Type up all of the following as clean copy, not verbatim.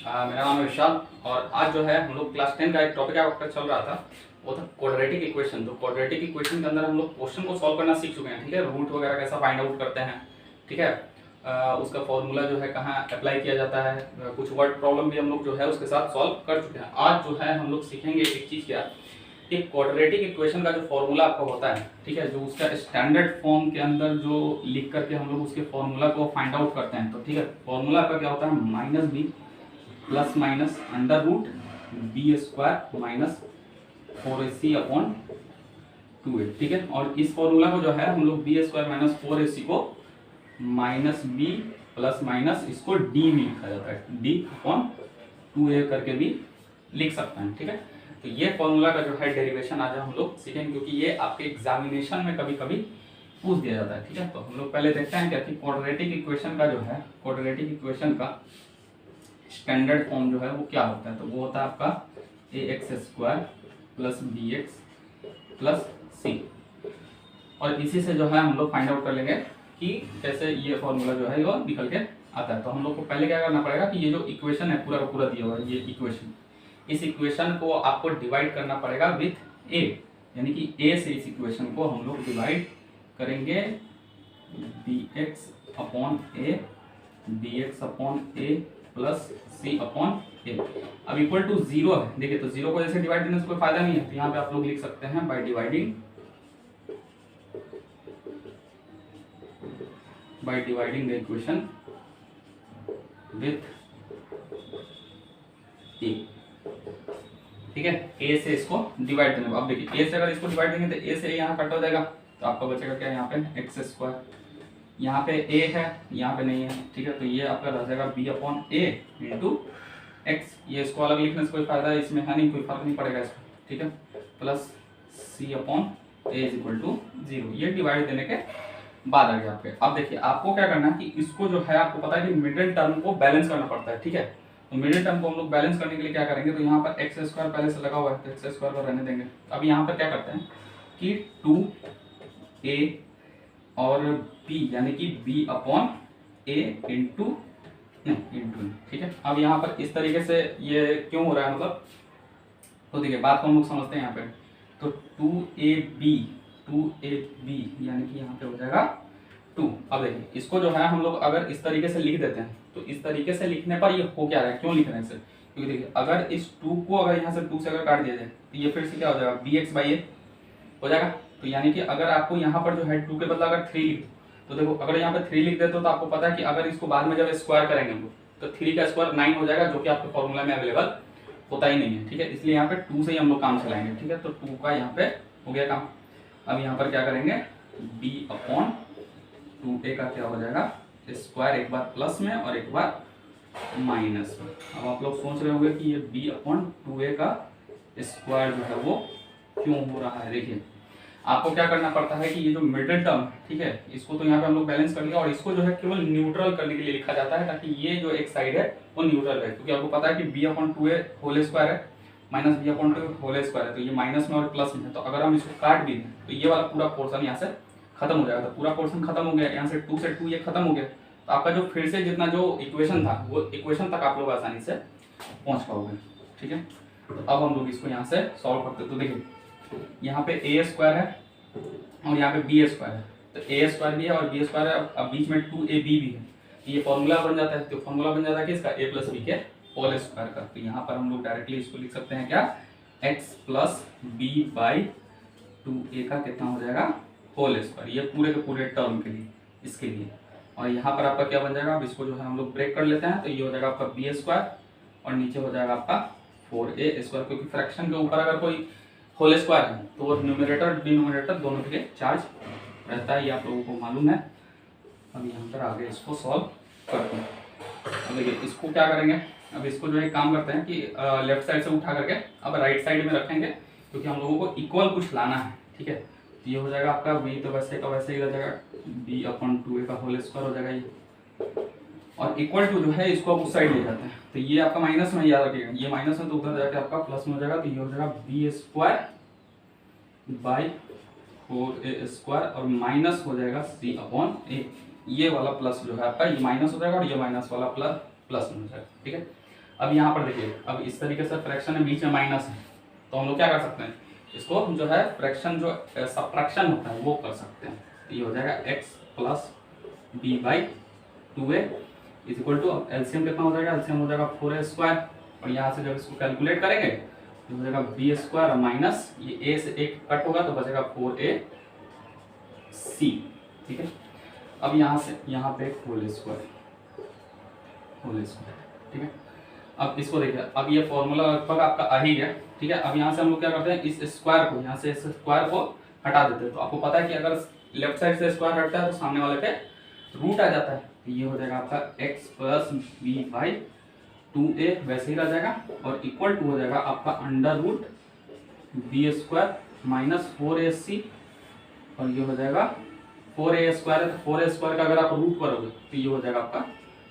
मेरा नाम है विशाल और आज जो है हम लोग क्लास 10 का एक टॉपिक आपका चल रहा था, वो था क्वाड्रेटिक इक्वेशन। तो क्वाड्रेटिक इक्वेशन के अंदर हम लोग क्वेश्चन को सॉल्व करना सीख चुके हैं, ठीक है। रूट वगैरह कैसा फाइंड आउट करते हैं, ठीक है। उसका फॉर्मूला जो है कहाँ अप्लाई किया जाता है, कुछ वर्ड प्रॉब्लम भी हम लोग जो है उसके साथ सॉल्व कर चुके हैं। आज जो है हम लोग सीखेंगे एक चीज़ क्या, कि क्वाड्रेटिक इक्वेशन का जो फॉर्मूला आपका होता है, ठीक है, जो उसका स्टैंडर्ड फॉर्म के अंदर जो लिख करके हम लोग उसके फॉर्मूला को फाइंड आउट करते हैं। तो ठीक है, फॉर्मूला आपका क्या होता है, minus b plus minus under root b square minus 4ac upon 2a, ठीक है। और इस फॉर्मूला को जो है हम लोग बी स्क्वायर माइनस 4ac को माइनस बी प्लस माइनस इसको डी में लिखा जाता है, डी अपॉन 2a करके भी लिख सकते हैं, ठीक है। तो ये फॉर्मूला का जो है डेरिवेशन आज हम लोग सीखेंगे, क्योंकि ये आपके एग्जामिनेशन में कभी कभी पूछ दिया जाता है, ठीक है। तो हम लोग पहले देखते हैं क्या कि क्वाड्रेटिक इक्वेशन का जो है, क्वाड्रेटिक इक्वेशन का स्टैंडर्ड फॉर्म जो है वो क्या होता है। तो वो होता है आपका ax square plus B X plus C. और इसी से जो है हम लोग फाइंड आउट कर लेंगे कि कैसे ये फॉर्मूला जो है वो निकल के आता है। तो हम लोग को पहले क्या करना पड़ेगा कि ये जो इक्वेशन है पूरा का पूरा दिया हुआ है, ये इक्वेशन, इस इक्वेशन को आपको डिवाइड करना पड़ेगा विथ a, यानी कि a से इस इक्वेशन को हम लोग डिवाइड करेंगे bx upon a, dx upon a plus C upon A. अब इक्वल टू 0 है, देखिए तो 0 को जैसे डिवाइड करने से कोई फायदा नहीं है, तो यहाँ पे आप लोग लिख सकते हैं by dividing the equation with A, ठीक है। ए से इसको डिवाइड करने, अब देखिए ए से अगर इसको डिवाइड देंगे तो ए से यहाँ कट हो जाएगा, तो आपका बचेगा क्या यहाँ पे एक्स स्क्वायर, यहाँ पे a है यहाँ पे नहीं है, ठीक है। तो ये आपका रह जाएगा b अपॉन ए इंटू एक्स, ये इसको अलग लिखने से कोई फायदा है इसमें है नहीं, कोई फर्क नहीं पड़ेगा इसमें, ठीक है। Plus c upon a is equal to 0, ये डिवाइड देने के बाद आ गया आपके। अब देखिए आपको क्या करना है कि इसको जो है आपको पता है कि मिडिल टर्म को बैलेंस करना पड़ता है, ठीक है। तो मिडिल टर्म को हम लोग बैलेंस करने के लिए क्या करेंगे, तो यहाँ पर एक्स स्क्वायर पहले से लगा हुआ है तो एक्स स्क्वायर को रहने देंगे। अब यहाँ पर क्या करते हैं कि 2a और b यानी कि b अपॉन ए इंटू नहीं इंटू, ठीक है। अब यहाँ पर इस तरीके से ये क्यों हो रहा है, मतलब तो देखिए बात को हम लोग समझते हैं यहाँ पे। तो 2ab यानी कि यहाँ पे हो जाएगा 2। अब देखिए इसको जो है हम लोग अगर इस तरीके से लिख देते हैं, तो इस तरीके से लिखने पर ये हो क्या रहा है, क्यों लिख रहे हैं इसे, क्योंकि देखिए अगर इस 2 को अगर यहाँ से 2 से अगर काट दिया जाए तो ये फिर से क्या हो जाएगा bx बाई ए हो जाएगा। तो यानी कि अगर आपको यहाँ पर जो है 2 के बदला अगर 3 लिख दो, तो देखो अगर यहाँ पे 3 लिख देते हो तो आपको पता है कि अगर इसको बाद में जब स्क्वायर करेंगे हम लोग तो 3 का स्क्वायर 9 हो जाएगा, जो कि आपके फॉर्मूला में अवेलेबल होता ही नहीं है, ठीक है। इसलिए यहाँ पे 2 से ही हम लोग काम चलाएंगे, ठीक है। तो 2 का यहाँ पे हो गया काम। अब यहाँ पर क्या करेंगे b अपॉन 2a का क्या हो जाएगा स्क्वायर, एक बार प्लस में और एक बार माइनस में। अब आप लोग सोच रहे होंगे कि ये b अपॉन 2a का स्क्वायर जो है वो क्यों हो रहा है। देखिए आपको क्या करना पड़ता है कि ये जो मिडिल टर्म, ठीक है, इसको तो यहाँ पे हम लोग बैलेंस कर लिया और इसको जो है केवल न्यूट्रल करने के लिए लिखा जाता है, ताकि ये जो एक साइड है वो न्यूट्रल है। क्योंकि आपको पता है कि b upon 2a whole square है minus b upon 2 whole square है, तो ये माइनस में और प्लस में है। तो अगर हम इसको काट भी दें तो ये वाला पूरा पोर्सन यहाँ से खत्म हो जाएगा। तो पूरा पोर्सन खत्म हो गया, यहाँ से 2 से 2 ये खत्म हो गया, तो आपका जो फिर से जितना जो इक्वेशन था वो इक्वेशन तक आप लोग आसानी से पहुँच पाओगे, ठीक है। तो अब हम लोग इसको यहाँ से सॉल्व करते हैं। तो देखिए यहाँ पे a स्क्वायर है और यहाँ पे b स्क्वायर है, तो a स्क्वायर भी है और b स्क्वायर है, अब बीच में 2ab भी है, ये फॉर्मूला बन जाता है। तो फॉर्मूला बन जाता है किसका, a प्लस b के होल स्क्वायर का। तो यहाँ पर हम लोग डायरेक्टली इसको लिख सकते हैं क्या, x plus b by 2a का कितना हो जाएगा होल स्क्वायर, ये पूरे के पूरे टर्म के लिए इसके लिए। और यहाँ पर आपका क्या बन जाएगा, अब इसको जो है हम लोग ब्रेक कर लेते हैं, तो ये हो जाएगा आपका b स्क्वायर और नीचे हो जाएगा आपका 4a स्क्वायर, क्योंकि फ्रैक्शन के ऊपर अगर कोई होल स्क्वायर है तो न्यूमरेटर डिनोमिनेटर दोनों के चार्ज रहता है, ये आप लोगों को मालूम है। अब यहाँ पर आगे इसको सॉल्व करते हैं। अब देखिए इसको क्या करेंगे, अब इसको जो है काम करते हैं कि लेफ्ट साइड से उठा करके अब राइट साइड में रखेंगे, क्योंकि हम लोगों को इक्वल कुछ लाना है, ठीक है। तो ये हो जाएगा आपका b, तो वैसे का वैसे ही रह जाएगा b अपॉन 2a का होल स्क्वायर हो जाएगा ये, और इक्वल टू जो है इसको आप उस साइड ले जाते हैं। तो ये आपका माइनस में, याद रखिएगा ये माइनस में, तो उधर जाके आपका प्लस में हो जाएगा। तो ये हो जाएगा b square by 4a square और माइनस हो जाएगा c अपॉन ए, ये वाला प्लस जो है आपका ये माइनस हो जाएगा और ये माइनस वाला प्लस में हो जाएगा, ठीक है। अब यहाँ पर देखिए, अब इस तरीके से फ्रैक्शन है, बीच में माइनस है, तो हम लोग क्या कर सकते हैं, इसको जो है फ्रैक्शन जो सबट्रैक्शन होता है वो कर सकते हैं। तो ये हो जाएगा x plus b by 2a is equal to, LCM कितना हो जाएगा, एलसीएम हो जाएगा 4a स्क्वायर, और यहाँ से जब इसको कैलकुलेट करेंगे तो हो जाएगा बी स्क्वायर माइनस ये a से एक कट होगा तो बचेगा 4ac, ठीक है। अब यहाँ से यहाँ पे होल स्क्वायर, ठीक है। अब इसको देखिए, अब ये फॉर्मूला लगभग आपका आ ही गया, ठीक है। अब यहाँ से हम लोग क्या करते हैं, इस स्क्वायर को यहाँ से इस स्क्वायर को हटा देते हैं। तो आपको पता है कि अगर लेफ्ट साइड से स्क्वायर हटता है तो सामने वाले पे रूट आ जाता है। तो ये हो जाएगा आपका x plus b by 2a वैसे ही रह जाएगा, और इक्वल टू हो जाएगा आपका under root b square minus 4ac, और ये हो जाएगा 4a स्क्वायर है, तो 4a स्क्वायर का अगर आप रूट करोगे तो ये हो जाएगा आपका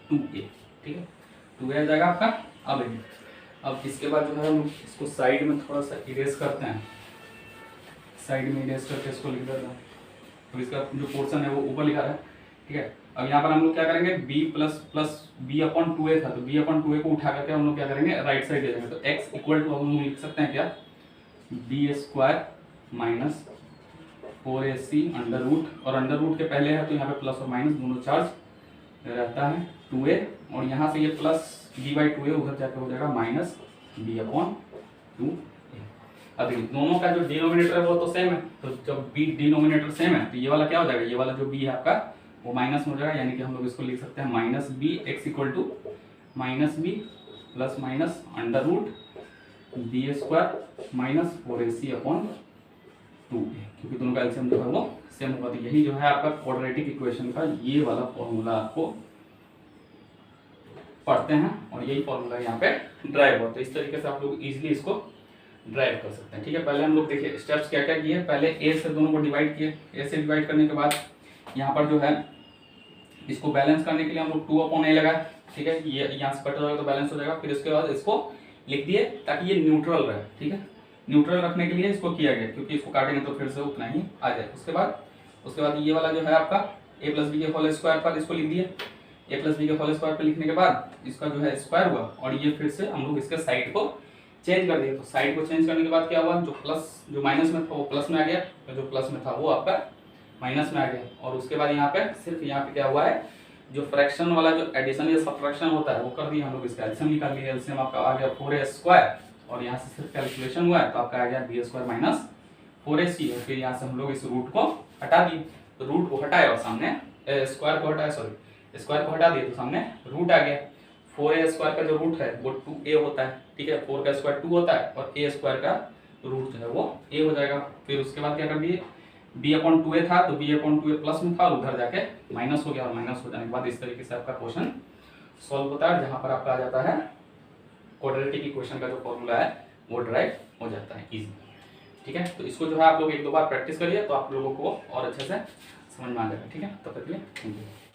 2a, ठीक है। 2a आ जाएगा आपका। अब इसके बाद जो है हम इसको साइड में थोड़ा सा इरेज करते हैं, साइड में इरेज करके इसको लिख देते हैं। तो इसका जो पोर्शन है वो ऊपर लिखा है, ठीक है। अब यहाँ पर हम लोग क्या करेंगे, b plus B upon 2a था, तो b अपॉन 2a को उठा करके हम लोग क्या करेंगे, राइट साइड ले जाएंगे। तो x इक्वल टू हम लोग लिख सकते हैं क्या, b square minus 4ac under root, और अंडर रूट के पहले है तो यहाँ पे प्लस और माइनस दोनों चार्ज रहता है 2a, और यहाँ से ये प्लस b बाई 2a उधर जाकर हो जाएगा माइनस b अपॉन 2a। अब देखिए दोनों का जो डिनोमिनेटर है वो तो सेम है, तो जब b डिनोमिनेटर सेम है तो ये वाला क्या हो जाएगा, ये वाला जो b है आपका वो माइनस में हो जाएगा, यानी कि हम लोग इसको लिख सकते हैं minus b x equal to minus b plus minus under root b square minus 4ac upon 2a, क्योंकि दोनों का एलसीएम जो है वो सेम होगा। तो यही जो है आपका क्वाड्रेटिक इक्वेशन का ये वाला फॉर्मूला आपको पढ़ते हैं, और यही फॉर्मूला यहाँ पे ड्राइव होता है। इस तरीके से आप लोग इजीली इसको ड्राइव कर सकते हैं, ठीक है। पहले हम लोग देखिए स्टेप्स क्या क्या किए, पहले a से दोनों को डिवाइड किए, a से डिवाइड करने के बाद यहाँ पर जो है इसको बैलेंस करने के लिए हम लोग 2/a लगाए, ठीक है। ये यहाँ से कट जाएगा तो बैलेंस हो जाएगा। फिर उसके बाद इसको लिख दिए ताकि ये न्यूट्रल रहे, ठीक है। न्यूट्रल रखने के लिए इसको किया गया, क्योंकि इसको काटेंगे तो फिर से उतना ही आ जाए। उसके बाद ये वाला जो है आपका a प्लस बी के होल स्क्वायर पर इसको लिख दिए, a प्लस बी के होल स्क्वायर पर लिखने के बाद इसका जो है स्क्वायर हुआ, और ये फिर से हम लोग इसके साइड को चेंज कर दिए। तो साइड को चेंज करने के बाद क्या हुआ, जो माइनस में था वो प्लस में आ गया, तो जो प्लस में था वो आपका माइनस में आ गया। और उसके बाद यहाँ पे सिर्फ यहाँ पे क्या हुआ है, जो फ्रैक्शन वाला जो एडिशन या सबट्रैक्शन होता है वो कर दिया हम लोग, इसका एलसीएम निकाल लिया। एलसीएम आपका आ गया 4a स्क्वायर, और यहाँ से सिर्फ कैलकुलेशन हुआ है तो आपका आ गया b स्क्वायर माइनस 4ac। और फिर यहाँ से हम लोग इस रूट को हटा दिए, तो रूट को हटाया और सामने स्क्वायर को हटाया, स्क्वायर को हटा दिए तो सामने रूट आ गया। 4a स्क्वायर का जो रूट है वो 2a होता है, ठीक है। 4 का स्क्वायर 2 होता है, और a स्क्वायर का रूट जो है वो a हो जाएगा। फिर उसके बाद क्या कर दिए, b अपॉन 2a था तो b अपॉन 2a प्लस में था, उधर जाके माइनस हो गया, और माइनस हो जाने के बाद इस तरीके से आपका क्वेश्चन सॉल्व होता है, जहां पर आपका आ जाता है क्वाड्रेटिक इक्वेशन का जो फॉर्मूला है वो ड्राइव हो जाता है इजी, ठीक है। तो इसको जो है आप लोग 1-2 बार प्रैक्टिस करिए तो आप लोगों को और अच्छे से समझ में आ जाएगा, ठीक है। तब तक के लिए थैंक यू।